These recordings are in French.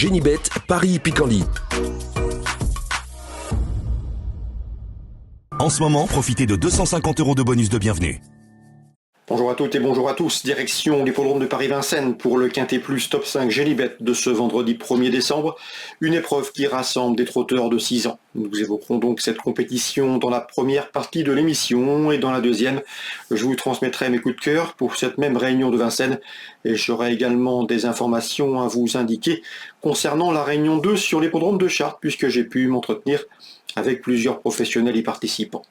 Génibet, Paris-Picardie. En ce moment, profitez de 250 € de bonus de bienvenue. Bonjour à toutes et bonjour à tous. Direction l'hippodrome de Paris-Vincennes pour le Quintet Plus Top 5 Génibet de ce vendredi 1er décembre. Une épreuve qui rassemble des trotteurs de 6 ans. Nous évoquerons donc cette compétition dans la première partie de l'émission et dans la deuxième, je vous transmettrai mes coups de cœur pour cette même réunion de Vincennes et j'aurai également des informations à vous indiquer concernant la réunion 2 sur l'hippodrome de Chartres puisque j'ai pu m'entretenir avec plusieurs professionnels y participants.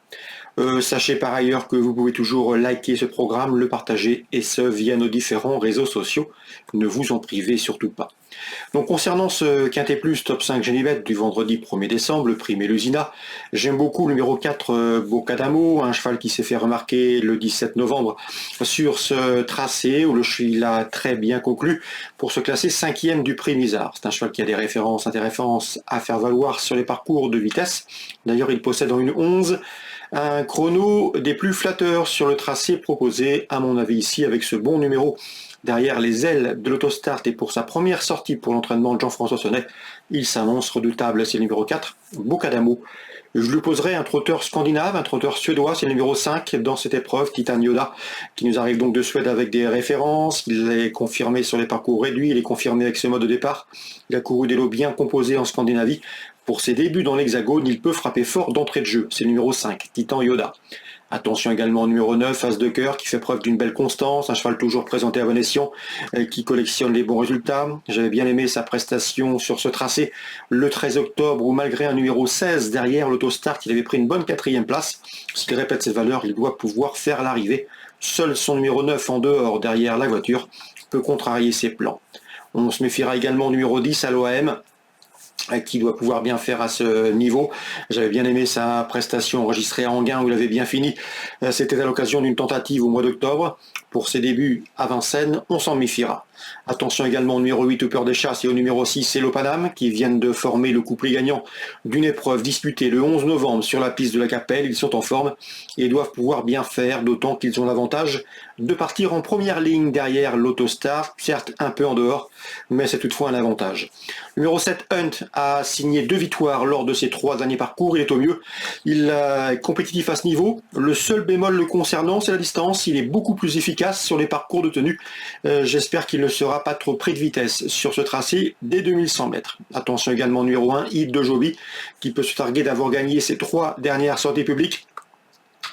Sachez par ailleurs que vous pouvez toujours liker ce programme, le partager et ce via nos différents réseaux sociaux. Ne vous en privez surtout pas. Donc concernant ce Quintet Plus Top 5 Génibet du vendredi 1er décembre, le prix Mélusina, j'aime beaucoup le numéro 4 Bocadamo, un cheval qui s'est fait remarquer le 17 novembre sur ce tracé où le cheval a très bien conclu pour se classer 5e du prix Misard. C'est un cheval qui a des références intéressantes à faire valoir sur les parcours de vitesse. D'ailleurs il possède en une 11 un chrono des plus flatteurs sur le tracé proposé à mon avis ici avec ce bon numéro derrière les ailes de l'autostart et pour sa première sortie pour l'entraînement de Jean-François Sonnet, il s'annonce redoutable, c'est le numéro 4, Bocadamo. Je lui poserai un trotteur scandinave, un trotteur suédois, c'est le numéro 5 dans cette épreuve, Titan Yoda, qui nous arrive donc de Suède avec des références. Il est confirmé sur les parcours réduits, il est confirmé avec ce mode de départ. Il a couru des lots bien composés en Scandinavie. Pour ses débuts dans l'Hexagone, il peut frapper fort d'entrée de jeu, c'est le numéro 5, Titan Yoda. Attention également au numéro 9, As de cœur, qui fait preuve d'une belle constance, un cheval toujours présenté à bon escient, qui collectionne les bons résultats. J'avais bien aimé sa prestation sur ce tracé le 13 octobre, où malgré un numéro 16 derrière l'autostart, il avait pris une bonne 4e place. S'il répète ses valeurs, il doit pouvoir faire l'arrivée. Seul son numéro 9 en dehors, derrière la voiture, peut contrarier ses plans. On se méfiera également au numéro 10 à l'OAM, qui doit pouvoir bien faire à ce niveau. J'avais bien aimé sa prestation enregistrée à Enghien où il avait bien fini. C'était à l'occasion d'une tentative au mois d'octobre. Pour ses débuts à Vincennes, on s'en méfiera. Attention également au numéro 8 Hooper des Chasses et au numéro 6 Hello Paname qui viennent de former le couplet gagnant d'une épreuve disputée le 11 novembre sur la piste de la Capelle. Ils sont en forme et doivent pouvoir bien faire, d'autant qu'ils ont l'avantage de partir en première ligne derrière l'autostart, certes un peu en dehors, mais c'est toutefois un avantage. Numéro 7 Hunt a signé 2 victoires lors de ses 3 derniers parcours, il est au mieux. Il est compétitif à ce niveau. Le seul bémol le concernant, c'est la distance. Il est beaucoup plus efficace sur les parcours de tenue. J'espère qu'il ne sera pas trop pris de vitesse sur ce tracé dès 2100 mètres. Attention également au numéro 1, Yves de Joby, qui peut se targuer d'avoir gagné ses 3 dernières sorties publiques.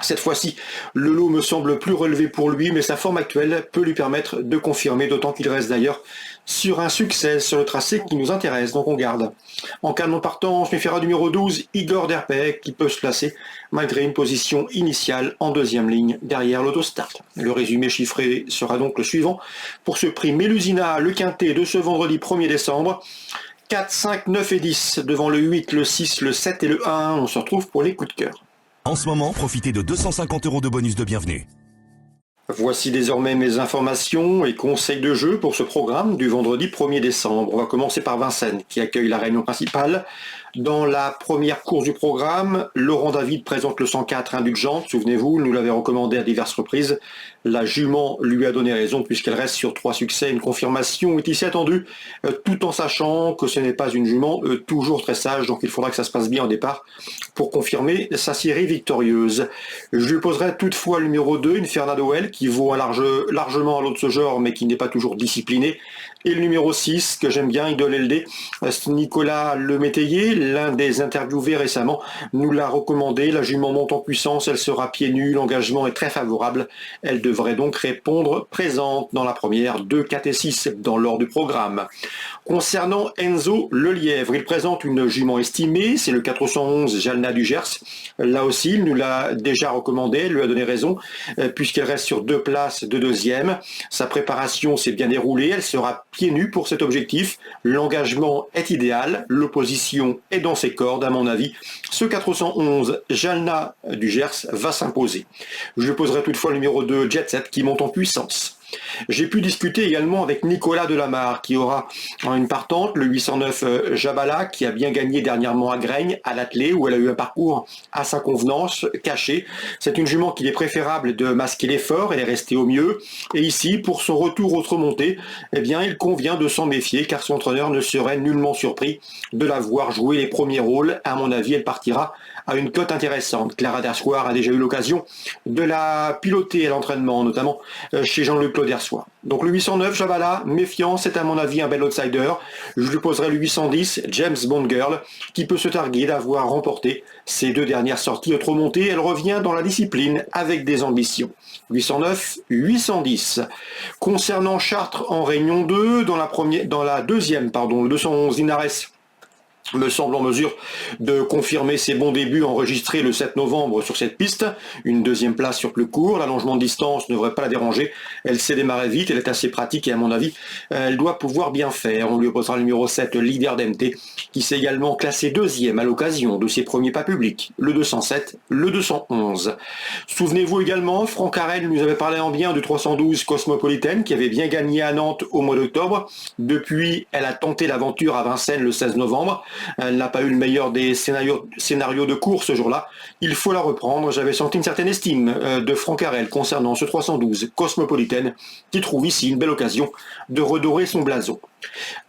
Cette fois-ci, le lot me semble plus relevé pour lui, mais sa forme actuelle peut lui permettre de confirmer, d'autant qu'il reste d'ailleurs sur un succès sur le tracé qui nous intéresse, donc on garde. En cas de non-partant, on se méfiera du numéro 12, Igor Derpey, qui peut se placer malgré une position initiale en 2e ligne derrière l'autostart. Le résumé chiffré sera donc le suivant. Pour ce prix Mélusina, le quintet de ce vendredi 1er décembre, 4, 5, 9 et 10, devant le 8, le 6, le 7 et le 1, on se retrouve pour les coups de cœur. En ce moment, profitez de 250 € de bonus de bienvenue. Voici désormais mes informations et conseils de jeu pour ce programme du vendredi 1er décembre. On va commencer par Vincennes qui accueille la réunion principale. Dans la première course du programme, Laurent David présente le 104 Indulgente. Souvenez-vous, nous l'avait recommandé à diverses reprises. La jument lui a donné raison puisqu'elle reste sur 3 succès. Une confirmation est ici attendue, tout en sachant que ce n'est pas une jument toujours très sage. Donc il faudra que ça se passe bien au départ pour confirmer sa série victorieuse. Je lui poserai toutefois le numéro 2, Infernal Well, qui vaut largement à l'autre ce genre, mais qui n'est pas toujours discipliné. Et le numéro 6, que j'aime bien, Idole LD, Nicolas Le Métayer, l'un des interviewés récemment, nous l'a recommandé. La jument monte en puissance, elle sera pieds nus, l'engagement est très favorable. Elle devrait donc répondre présente dans la première 2, 4 et 6 dans l'ordre du programme. Concernant Enzo Le Lièvre, il présente une jument estimée, c'est le 411 Jalna du Gers. Là aussi, il nous l'a déjà recommandé, elle lui a donné raison, puisqu'elle reste sur 2 places de 2e. Sa préparation s'est bien déroulée, elle sera pieds nus pour cet objectif. L'engagement est idéal, l'opposition est dans ses cordes à mon avis. Ce 411 Jalna du Gers va s'imposer. Je poserai toutefois le numéro 2 Jet Set qui monte en puissance. J'ai pu discuter également avec Nicolas Delamarre qui aura une partante, le 809 Jabala, qui a bien gagné dernièrement à Graignes, à l'attelé, où elle a eu un parcours à sa convenance, caché. C'est une jument qu'il est préférable de masquer l'effort, elle est restée au mieux. Et ici, pour son retour autre montée, eh bien, il convient de s'en méfier, car son entraîneur ne serait nullement surpris de la voir jouer les premiers rôles. À mon avis, elle partira à une cote intéressante. Clara Dersoir a déjà eu l'occasion de la piloter à l'entraînement, notamment chez Jean-Luc Dersoir. Donc le 809 Jabala, méfiant, c'est à mon avis un bel outsider. Je lui poserai le 810 James Bond Girl, qui peut se targuer d'avoir remporté ses 2 dernières sorties autre montée. Elle revient dans la discipline avec des ambitions. 809, 810. Concernant Chartres en Réunion 2, dans la deuxième, le 211 Linares me semble en mesure de confirmer ses bons débuts enregistrés le 7 novembre sur cette piste. Une 2e place sur plus court, l'allongement de distance ne devrait pas la déranger. Elle sait démarrer vite, elle est assez pratique et à mon avis, elle doit pouvoir bien faire. On lui opposera le numéro 7, Leader d'MT, qui s'est également classé 2e à l'occasion de ses premiers pas publics, le 207, le 211. Souvenez-vous également, Franck Harel nous avait parlé en bien du 312 Cosmopolitan, qui avait bien gagné à Nantes au mois d'octobre. Depuis, elle a tenté l'aventure à Vincennes le 16 novembre. Elle n'a pas eu le meilleur des scénarios de course ce jour-là. Il faut la reprendre. J'avais senti une certaine estime de Franck Harel concernant ce 312 Cosmopolitan qui trouve ici une belle occasion de redorer son blason.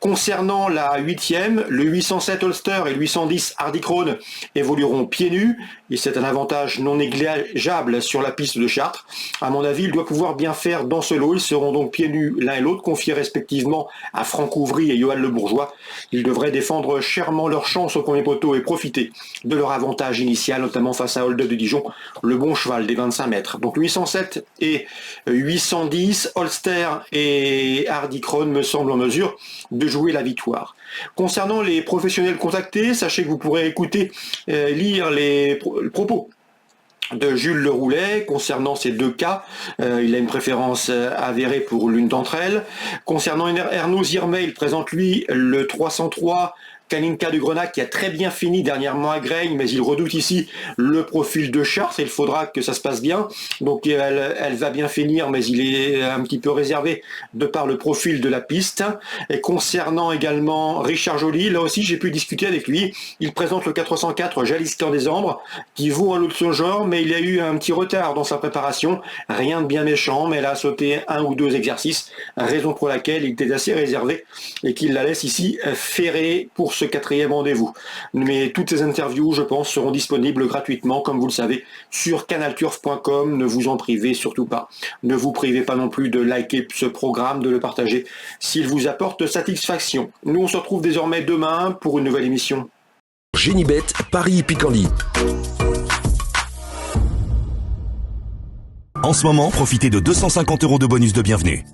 Concernant la 8e, le 807 Ulster et le 810 Hardy Crown évolueront pieds nus et c'est un avantage non négligeable sur la piste de Chartres. À mon avis, il doit pouvoir bien faire dans ce lot. Ils seront donc pieds nus l'un et l'autre, confiés respectivement à Franck Ouvry et Johan Le Bourgeois. Ils devraient défendre chèrement leur chance au premier poteau et profiter de leur avantage initial, notamment face à Hold Up de Dijon, le bon cheval des 25 mètres. Donc 807 et 810, Ulster et Hardy Crown me semblent en mesure de jouer la victoire. Concernant les professionnels contactés, sachez que vous pourrez écouter, lire les propos de Jules Le Roulet concernant ces 2 cas. Il a une préférence avérée pour l'une d'entre elles. Concernant Ernaud Zirmay, il présente lui le 303 Kalinka du Grenache qui a très bien fini dernièrement à Graignes, mais il redoute ici le profil de Chartres. Il faudra que ça se passe bien. Donc elle va bien finir, mais il est un petit peu réservé de par le profil de la piste. Et concernant également Richard Joly, là aussi j'ai pu discuter avec lui. Il présente le 404 Jaliscan des Ambres, qui vaut un lot de son genre, mais il a eu un petit retard dans sa préparation. Rien de bien méchant, mais elle a sauté 1 ou 2 exercices, raison pour laquelle il était assez réservé et qu'il la laisse ici ferrer pour ce 4e rendez-vous. Mais toutes ces interviews, je pense, seront disponibles gratuitement, comme vous le savez, sur canalturf.com. Ne vous en privez surtout pas. Ne vous privez pas non plus de liker ce programme, de le partager s'il vous apporte satisfaction. Nous, on se retrouve désormais demain pour une nouvelle émission. Génibet, Paris Picardie. En ce moment, profitez de 250 € de bonus de bienvenue.